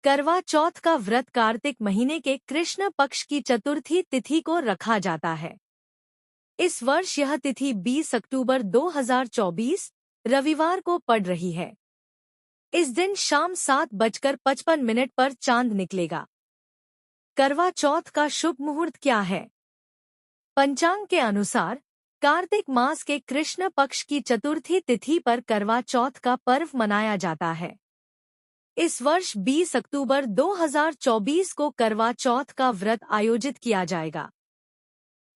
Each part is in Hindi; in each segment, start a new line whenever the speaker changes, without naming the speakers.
करवा चौथ का व्रत कार्तिक महीने के कृष्ण पक्ष की चतुर्थी तिथि को रखा जाता है। इस वर्ष यह तिथि 20 अक्टूबर 2024 रविवार को पड़ रही है। इस दिन शाम 7:55 पर चांद निकलेगा। करवा चौथ का शुभ मुहूर्त क्या है? पंचांग के अनुसार कार्तिक मास के कृष्ण पक्ष की चतुर्थी तिथि पर करवा चौथ का पर्व मनाया जाता है। इस वर्ष 20 अक्टूबर 2024 को करवा चौथ का व्रत आयोजित किया जाएगा।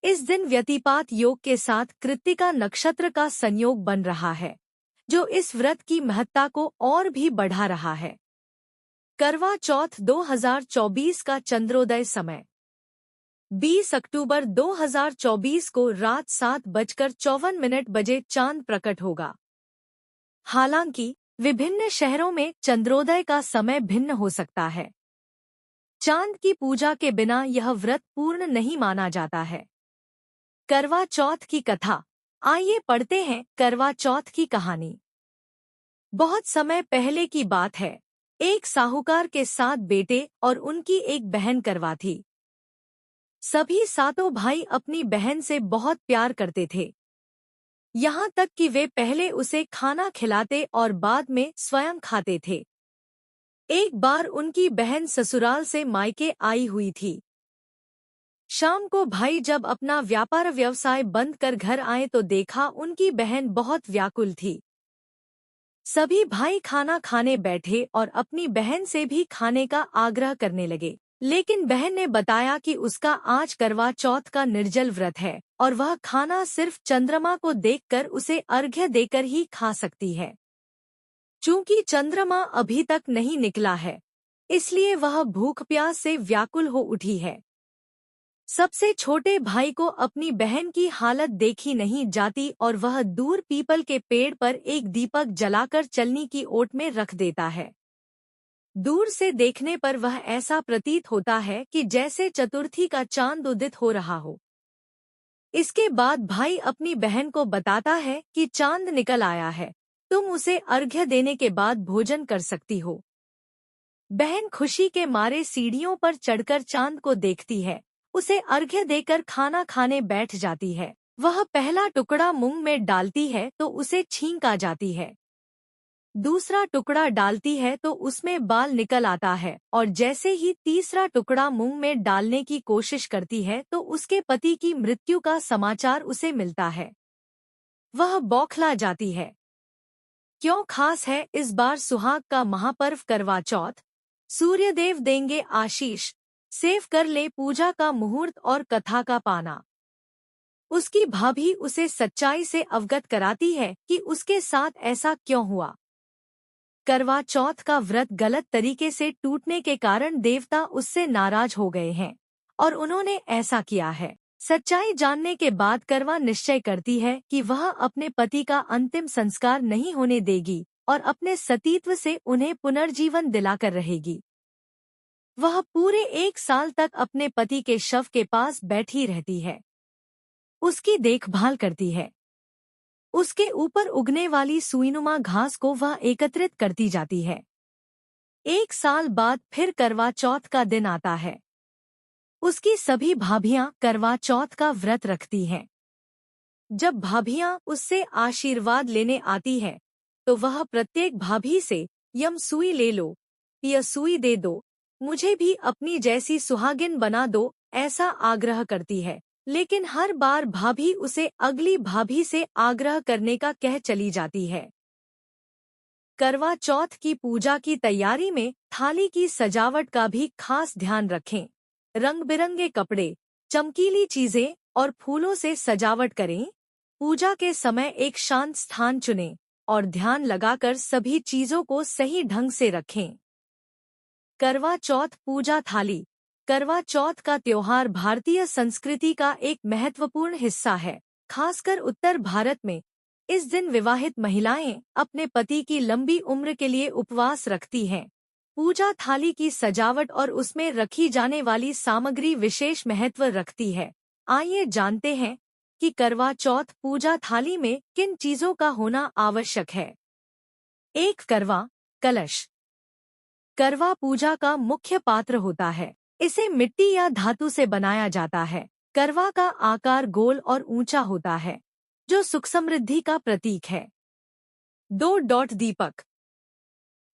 इस दिन व्यतिपात योग के साथ कृत्तिका नक्षत्र का संयोग बन रहा है, जो इस व्रत की महत्ता को और भी बढ़ा रहा है। करवा चौथ 2024 का चंद्रोदय समय 20 अक्टूबर 2024 को रात 7:54 बजे चांद प्रकट होगा। हालांकि विभिन्न शहरों में चंद्रोदय का समय भिन्न हो सकता है। चांद की पूजा के बिना यह व्रत पूर्ण नहीं माना जाता है। करवा चौथ की कथा। आइए पढ़ते हैं करवा चौथ की कहानी। बहुत समय पहले की बात है। एक साहूकार के 7 बेटे और उनकी एक बहन करवा थी। सभी सातों भाई अपनी बहन से बहुत प्यार करते थे, यहाँ तक कि वे पहले उसे खाना खिलाते और बाद में स्वयं खाते थे। एक बार उनकी बहन ससुराल से मायके आई हुई थी। शाम को भाई जब अपना व्यापार व्यवसाय बंद कर घर आए तो देखा उनकी बहन बहुत व्याकुल थी। सभी भाई खाना खाने बैठे और अपनी बहन से भी खाने का आग्रह करने लगे, लेकिन बहन ने बताया कि उसका आज करवा चौथ का निर्जल व्रत है और वह खाना सिर्फ चंद्रमा को देखकर उसे अर्घ्य देकर ही खा सकती है। चूंकि चंद्रमा अभी तक नहीं निकला है, इसलिए वह भूख प्यास से व्याकुल हो उठी है। सबसे छोटे भाई को अपनी बहन की हालत देखी नहीं जाती और वह दूर पीपल के पेड़ पर एक दीपक जलाकर चलनी की ओट में रख देता है। दूर से देखने पर वह ऐसा प्रतीत होता है कि जैसे चतुर्थी का चांद उदित हो रहा हो। इसके बाद भाई अपनी बहन को बताता है कि चांद निकल आया है, तुम उसे अर्घ्य देने के बाद भोजन कर सकती हो। बहन खुशी के मारे सीढ़ियों पर चढ़कर चांद को देखती है, उसे अर्घ्य देकर खाना खाने बैठ जाती है। वह पहला टुकड़ा मुंह में डालती है तो उसे छींक आ जाती है। दूसरा टुकड़ा डालती है तो उसमें बाल निकल आता है और जैसे ही तीसरा टुकड़ा मुंह में डालने की कोशिश करती है तो उसके पति की मृत्यु का समाचार उसे मिलता है। वह बौखला जाती है। क्यों खास है इस बार सुहाग का महापर्व करवा चौथ? सूर्यदेव देंगे आशीष, सेव कर ले पूजा का मुहूर्त और कथा का पाना। उसकी भाभी उसे सच्चाई से अवगत कराती है कि उसके साथ ऐसा क्यों हुआ। करवा चौथ का व्रत गलत तरीके से टूटने के कारण देवता उससे नाराज हो गए हैं और उन्होंने ऐसा किया है। सच्चाई जानने के बाद करवा निश्चय करती है कि वह अपने पति का अंतिम संस्कार नहीं होने देगी और अपने सतीत्व से उन्हें पुनर्जीवन दिलाकर रहेगी। वह पूरे 1 साल तक अपने पति के शव के पास बैठी रहती है, उसकी देखभाल करती है। उसके ऊपर उगने वाली सुईनुमा घास को वह एकत्रित करती जाती है। 1 साल बाद फिर करवा चौथ का दिन आता है। उसकी सभी भाभियां करवा चौथ का व्रत रखती हैं। जब भाभियां उससे आशीर्वाद लेने आती है, तो वह प्रत्येक भाभी से यम सुई ले लो, यह सुई दे दो, मुझे भी अपनी जैसी सुहागिन बना दो, ऐसा आग्रह करती है। लेकिन हर बार भाभी उसे अगली भाभी से आग्रह करने का कह चली जाती है। करवा चौथ की पूजा की तैयारी में थाली की सजावट का भी खास ध्यान रखें। रंग बिरंगे कपड़े, चमकीली चीजें और फूलों से सजावट करें। पूजा के समय एक शांत स्थान चुनें और ध्यान लगाकर सभी चीजों को सही ढंग से रखें। करवा चौथ पूजा थाली। करवा चौथ का त्योहार भारतीय संस्कृति का एक महत्वपूर्ण हिस्सा है, खासकर उत्तर भारत में। इस दिन विवाहित महिलाएं अपने पति की लंबी उम्र के लिए उपवास रखती हैं। पूजा थाली की सजावट और उसमें रखी जाने वाली सामग्री विशेष महत्व रखती है। आइए जानते हैं कि करवा चौथ पूजा थाली में किन चीजों का होना आवश्यक है। 1. करवा कलश। करवा पूजा का मुख्य पात्र होता है। इसे मिट्टी या धातु से बनाया जाता है। करवा का आकार गोल और ऊंचा होता है, जो सुख समृद्धि का प्रतीक है। 2 दीपक।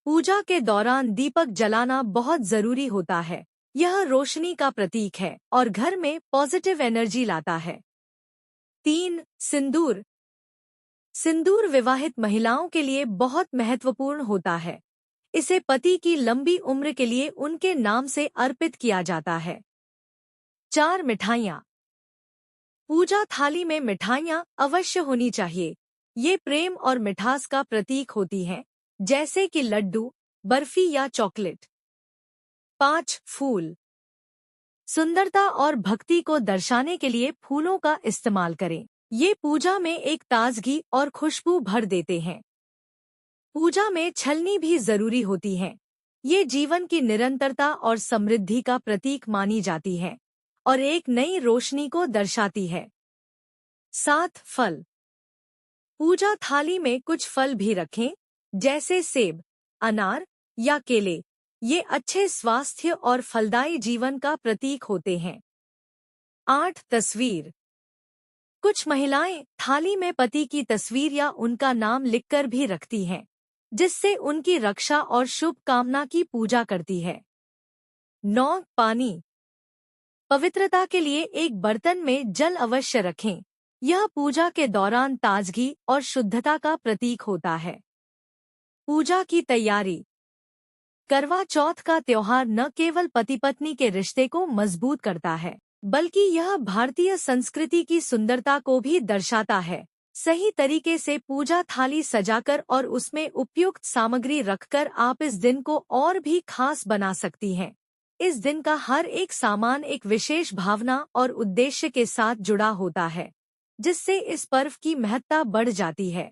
पूजा के दौरान दीपक जलाना बहुत जरूरी होता है। यह रोशनी का प्रतीक है और घर में पॉजिटिव एनर्जी लाता है। 3 सिंदूर। सिंदूर विवाहित महिलाओं के लिए बहुत महत्वपूर्ण होता है। इसे पति की लंबी उम्र के लिए उनके नाम से अर्पित किया जाता है। 4 मिठाइयाँ। पूजा थाली में मिठाइयाँ अवश्य होनी चाहिए। ये प्रेम और मिठास का प्रतीक होती हैं, जैसे कि लड्डू, बर्फी या चॉकलेट। 5 फूल। सुंदरता और भक्ति को दर्शाने के लिए फूलों का इस्तेमाल करें। ये पूजा में एक ताजगी और खुशबू भर देते हैं। पूजा में छलनी भी जरूरी होती है। ये जीवन की निरंतरता और समृद्धि का प्रतीक मानी जाती है और एक नई रोशनी को दर्शाती है। 7 फल। पूजा थाली में कुछ फल भी रखें, जैसे सेब, अनार या केले। ये अच्छे स्वास्थ्य और फलदायी जीवन का प्रतीक होते हैं। 8 तस्वीर। कुछ महिलाएं थाली में पति की तस्वीर या उनका नाम लिखकर भी रखती हैं, जिससे उनकी रक्षा और शुभ कामना की पूजा करती है। 9 पानी। पवित्रता के लिए एक बर्तन में जल अवश्य रखें। यह पूजा के दौरान ताजगी और शुद्धता का प्रतीक होता है। पूजा की तैयारी। करवा चौथ का त्योहार न केवल पति पत्नी के रिश्ते को मजबूत करता है, बल्कि यह भारतीय संस्कृति की सुंदरता को भी दर्शाता है। सही तरीके से पूजा थाली सजाकर और उसमें उपयुक्त सामग्री रखकर आप इस दिन को और भी खास बना सकती हैं। इस दिन का हर एक सामान एक विशेष भावना और उद्देश्य के साथ जुड़ा होता है, जिससे इस पर्व की महत्ता बढ़ जाती है।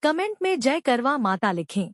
कमेंट में जय करवा माता लिखें।